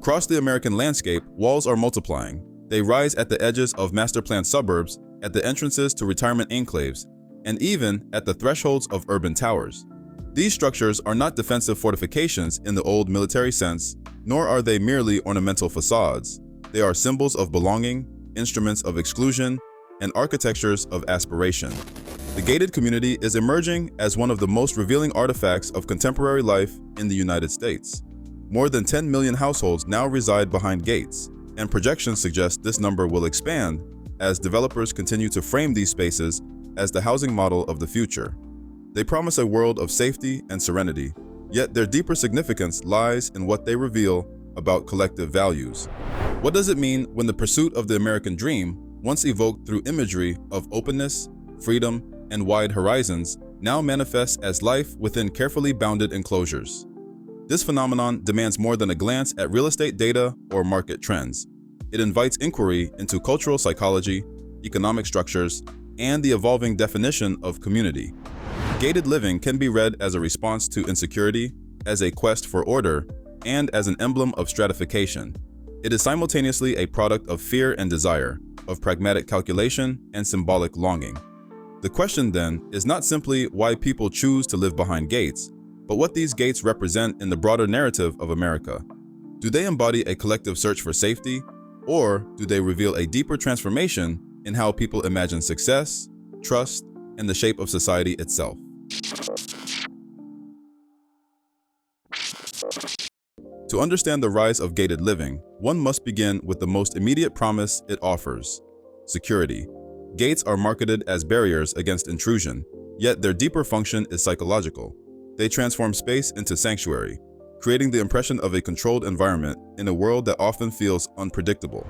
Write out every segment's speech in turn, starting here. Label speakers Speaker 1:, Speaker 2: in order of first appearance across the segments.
Speaker 1: Across the American landscape, walls are multiplying. They rise at the edges of master-planned suburbs, at the entrances to retirement enclaves, and even at the thresholds of urban towers. These structures are not defensive fortifications in the old military sense, nor are they merely ornamental facades. They are symbols of belonging, instruments of exclusion, and architectures of aspiration. The gated community is emerging as one of the most revealing artifacts of contemporary life in the United States. More than 10 million households now reside behind gates, and projections suggest this number will expand as developers continue to frame these spaces as the housing model of the future. They promise a world of safety and serenity, yet their deeper significance lies in what they reveal about collective values. What does it mean when the pursuit of the American dream, once evoked through imagery of openness, freedom, and wide horizons, now manifests as life within carefully bounded enclosures? This phenomenon demands more than a glance at real estate data or market trends. It invites inquiry into cultural psychology, economic structures, and the evolving definition of community. Gated living can be read as a response to insecurity, as a quest for order, and as an emblem of stratification. It is simultaneously a product of fear and desire, of pragmatic calculation and symbolic longing. The question then is not simply why people choose to live behind gates, but what these gates represent in the broader narrative of America. Do they embody a collective search for safety, or do they reveal a deeper transformation in how people imagine success, trust, and the shape of society itself? To understand the rise of gated living, one must begin with the most immediate promise it offers: security. Gates are marketed as barriers against intrusion, yet their deeper function is psychological. They transform space into sanctuary, creating the impression of a controlled environment in a world that often feels unpredictable.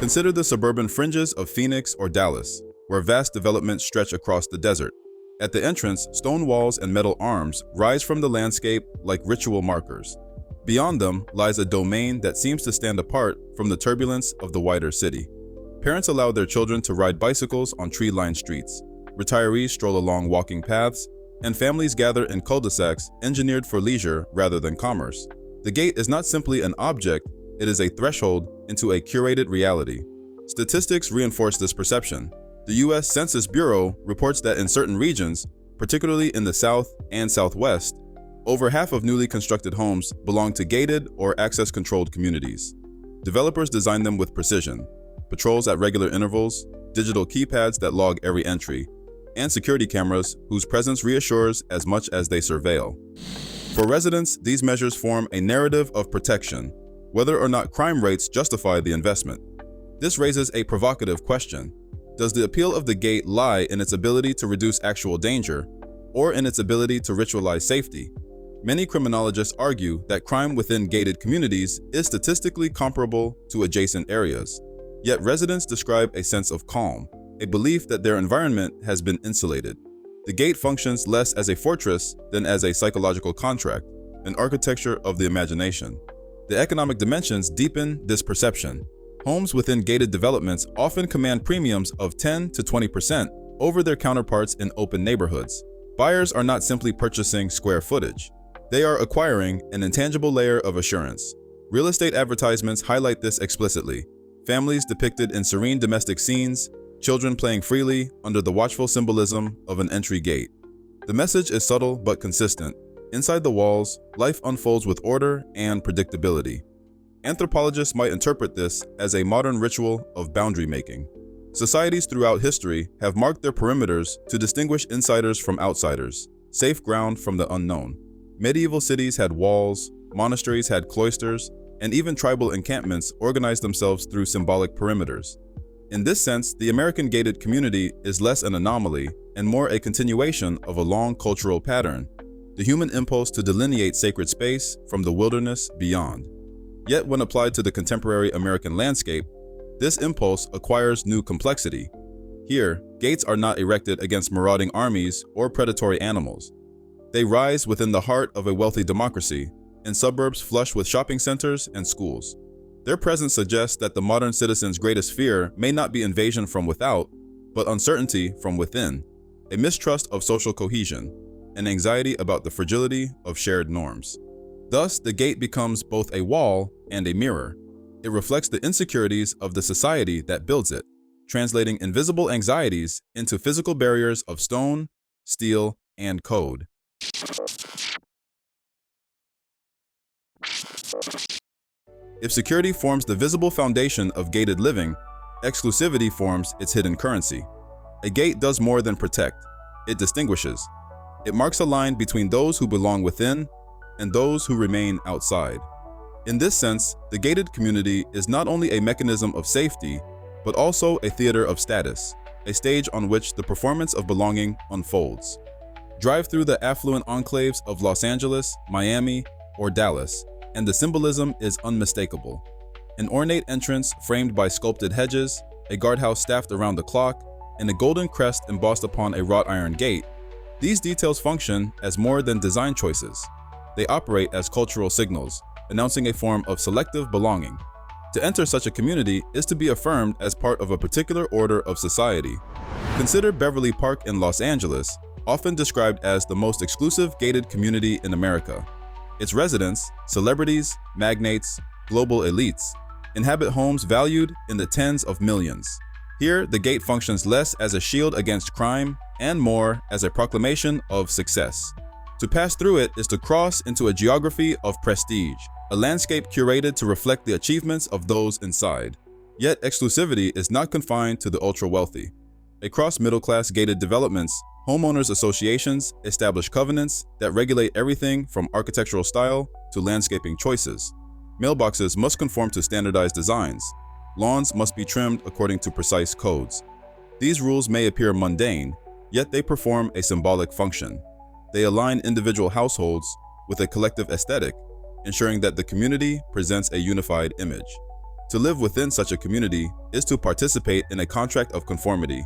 Speaker 1: Consider the suburban fringes of Phoenix or Dallas, where vast developments stretch across the desert. At the entrance, stone walls and metal arms rise from the landscape like ritual markers. Beyond them lies a domain that seems to stand apart from the turbulence of the wider city. Parents allow their children to ride bicycles on tree-lined streets. Retirees stroll along walking paths, and families gather in cul-de-sacs engineered for leisure rather than commerce. The gate is not simply an object, it is a threshold into a curated reality. Statistics reinforce this perception. The U.S. Census Bureau reports that in certain regions, particularly in the South and Southwest, over half of newly constructed homes belong to gated or access-controlled communities. Developers design them with precision: patrols at regular intervals, digital keypads that log every entry, and security cameras whose presence reassures as much as they surveil. For residents, these measures form a narrative of protection, whether or not crime rates justify the investment. This raises a provocative question. Does the appeal of the gate lie in its ability to reduce actual danger, or in its ability to ritualize safety? Many criminologists argue that crime within gated communities is statistically comparable to adjacent areas. Yet residents describe a sense of calm, a belief that their environment has been insulated. The gate functions less as a fortress than as a psychological contract, an architecture of the imagination. The economic dimensions deepen this perception. Homes within gated developments often command premiums of 10 to 20% over their counterparts in open neighborhoods. Buyers are not simply purchasing square footage. They are acquiring an intangible layer of assurance. Real estate advertisements highlight this explicitly. Families depicted in serene domestic scenes, children playing freely under the watchful symbolism of an entry gate. The message is subtle but consistent. Inside the walls, life unfolds with order and predictability. Anthropologists might interpret this as a modern ritual of boundary making. Societies throughout history have marked their perimeters to distinguish insiders from outsiders, safe ground from the unknown. Medieval cities had walls, monasteries had cloisters, and even tribal encampments organized themselves through symbolic perimeters. In this sense, the American gated community is less an anomaly and more a continuation of a long cultural pattern: the human impulse to delineate sacred space from the wilderness beyond. Yet when applied to the contemporary American landscape, this impulse acquires new complexity. Here, gates are not erected against marauding armies or predatory animals. They rise within the heart of a wealthy democracy, in suburbs flush with shopping centers and schools. Their presence suggests that the modern citizen's greatest fear may not be invasion from without, but uncertainty from within, a mistrust of social cohesion, an anxiety about the fragility of shared norms. Thus, the gate becomes both a wall and a mirror. It reflects the insecurities of the society that builds it, translating invisible anxieties into physical barriers of stone, steel, and code. If security forms the visible foundation of gated living, exclusivity forms its hidden currency. A gate does more than protect, it distinguishes. It marks a line between those who belong within and those who remain outside. In this sense, the gated community is not only a mechanism of safety, but also a theater of status, a stage on which the performance of belonging unfolds. Drive through the affluent enclaves of Los Angeles, Miami, or Dallas, and the symbolism is unmistakable. An ornate entrance framed by sculpted hedges, a guardhouse staffed around the clock, and a golden crest embossed upon a wrought iron gate. These details function as more than design choices. They operate as cultural signals, announcing a form of selective belonging. To enter such a community is to be affirmed as part of a particular order of society. Consider Beverly Park in Los Angeles, often described as the most exclusive gated community in America. Its residents, celebrities, magnates, global elites, inhabit homes valued in the tens of millions. Here, the gate functions less as a shield against crime and more as a proclamation of success. To pass through it is to cross into a geography of prestige, a landscape curated to reflect the achievements of those inside. Yet exclusivity is not confined to the ultra-wealthy. Across middle-class gated developments, homeowners associations establish covenants that regulate everything from architectural style to landscaping choices. Mailboxes must conform to standardized designs. Lawns must be trimmed according to precise codes. These rules may appear mundane, yet they perform a symbolic function. They align individual households with a collective aesthetic, ensuring that the community presents a unified image. To live within such a community is to participate in a contract of conformity,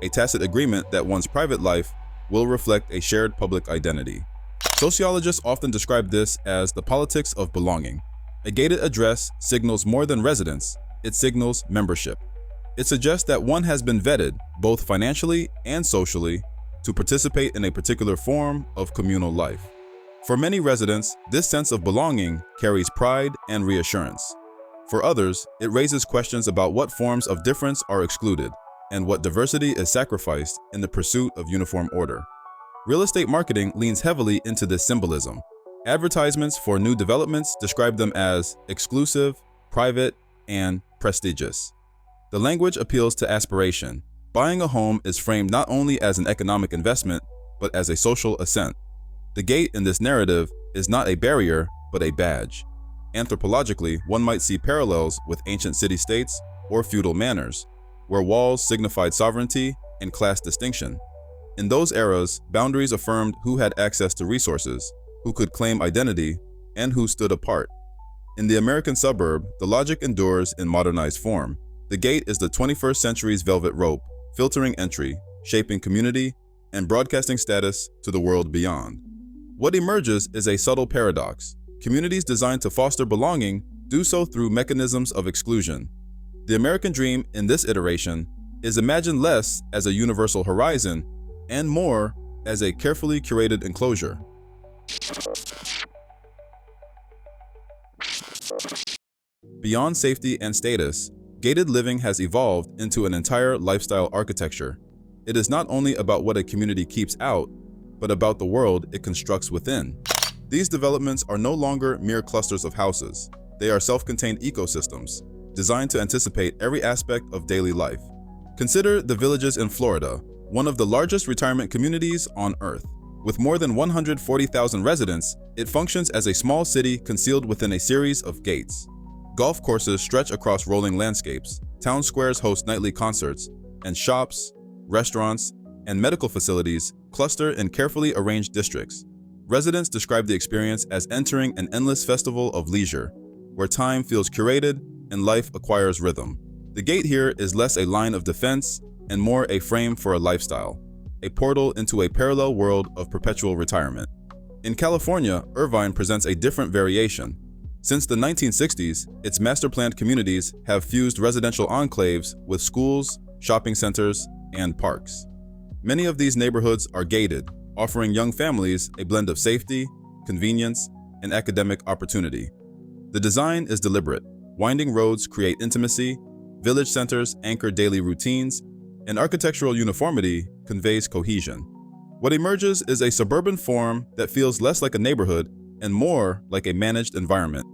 Speaker 1: a tacit agreement that one's private life will reflect a shared public identity. Sociologists often describe this as the politics of belonging. A gated address signals more than residence, it signals membership. It suggests that one has been vetted, both financially and socially, to participate in a particular form of communal life. For many residents, this sense of belonging carries pride and reassurance. For others, it raises questions about what forms of difference are excluded and what diversity is sacrificed in the pursuit of uniform order. Real estate marketing leans heavily into this symbolism. Advertisements for new developments describe them as exclusive, private, and prestigious. The language appeals to aspiration. Buying a home is framed not only as an economic investment, but as a social ascent. The gate in this narrative is not a barrier, but a badge. Anthropologically, one might see parallels with ancient city-states or feudal manors, where walls signified sovereignty and class distinction. In those eras, boundaries affirmed who had access to resources, who could claim identity, and who stood apart. In the American suburb, the logic endures in modernized form. The gate is the 21st century's velvet rope, filtering entry, shaping community, and broadcasting status to the world beyond. What emerges is a subtle paradox. Communities designed to foster belonging do so through mechanisms of exclusion. The American dream in this iteration is imagined less as a universal horizon and more as a carefully curated enclosure. Beyond safety and status, gated living has evolved into an entire lifestyle architecture. It is not only about what a community keeps out, but about the world it constructs within. These developments are no longer mere clusters of houses. They are self-contained ecosystems, designed to anticipate every aspect of daily life. Consider the Villages in Florida, one of the largest retirement communities on Earth. With more than 140,000 residents, it functions as a small city concealed within a series of gates. Golf courses stretch across rolling landscapes, town squares host nightly concerts, and shops, restaurants, and medical facilities cluster in carefully arranged districts. Residents describe the experience as entering an endless festival of leisure, where time feels curated and life acquires rhythm. The gate here is less a line of defense and more a frame for a lifestyle, a portal into a parallel world of perpetual retirement. In California, Irvine presents a different variation. Since the 1960s, its master-planned communities have fused residential enclaves with schools, shopping centers, and parks. Many of these neighborhoods are gated, offering young families a blend of safety, convenience, and academic opportunity. The design is deliberate. Winding roads create intimacy, village centers anchor daily routines, and architectural uniformity conveys cohesion. What emerges is a suburban form that feels less like a neighborhood and more like a managed environment.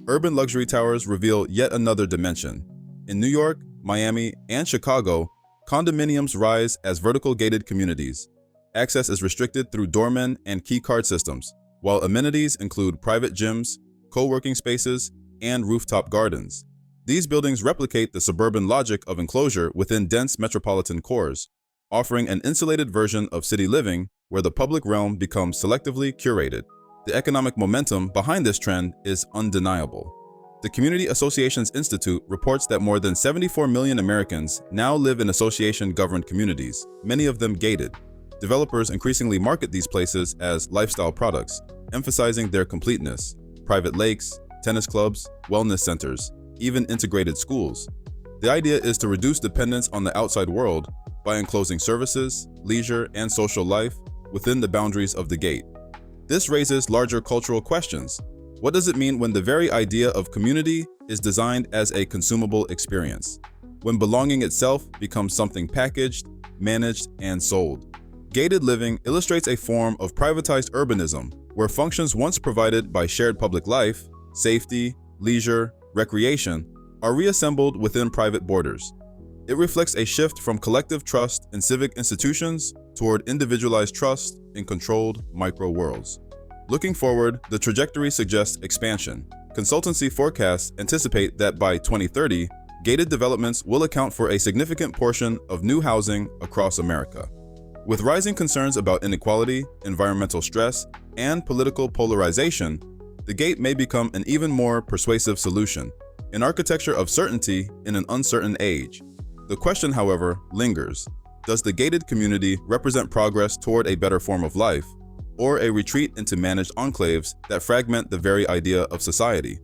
Speaker 1: Urban luxury towers reveal yet another dimension. In New York, Miami, and Chicago, condominiums rise as vertical gated communities. Access is restricted through doormen and key card systems, while amenities include private gyms, co-working spaces, and rooftop gardens. These buildings replicate the suburban logic of enclosure within dense metropolitan cores, offering an insulated version of city living where the public realm becomes selectively curated. The economic momentum behind this trend is undeniable. The Community Associations Institute reports that more than 74 million Americans now live in association-governed communities, many of them gated. Developers increasingly market these places as lifestyle products, emphasizing their completeness. Private lakes, tennis clubs, wellness centers, even integrated schools. The idea is to reduce dependence on the outside world by enclosing services, leisure, and social life within the boundaries of the gate. This raises larger cultural questions. What does it mean when the very idea of community is designed as a consumable experience? When belonging itself becomes something packaged, managed, and sold? Gated living illustrates a form of privatized urbanism where functions once provided by shared public life, safety, leisure, recreation, are reassembled within private borders. It reflects a shift from collective trust in civic institutions toward individualized trust in controlled micro-worlds. Looking forward, the trajectory suggests expansion. Consultancy forecasts anticipate that by 2030, gated developments will account for a significant portion of new housing across America. With rising concerns about inequality, environmental stress, and political polarization, the gate may become an even more persuasive solution, an architecture of certainty in an uncertain age. The question, however, lingers. Does the gated community represent progress toward a better form of life, or a retreat into managed enclaves that fragment the very idea of society?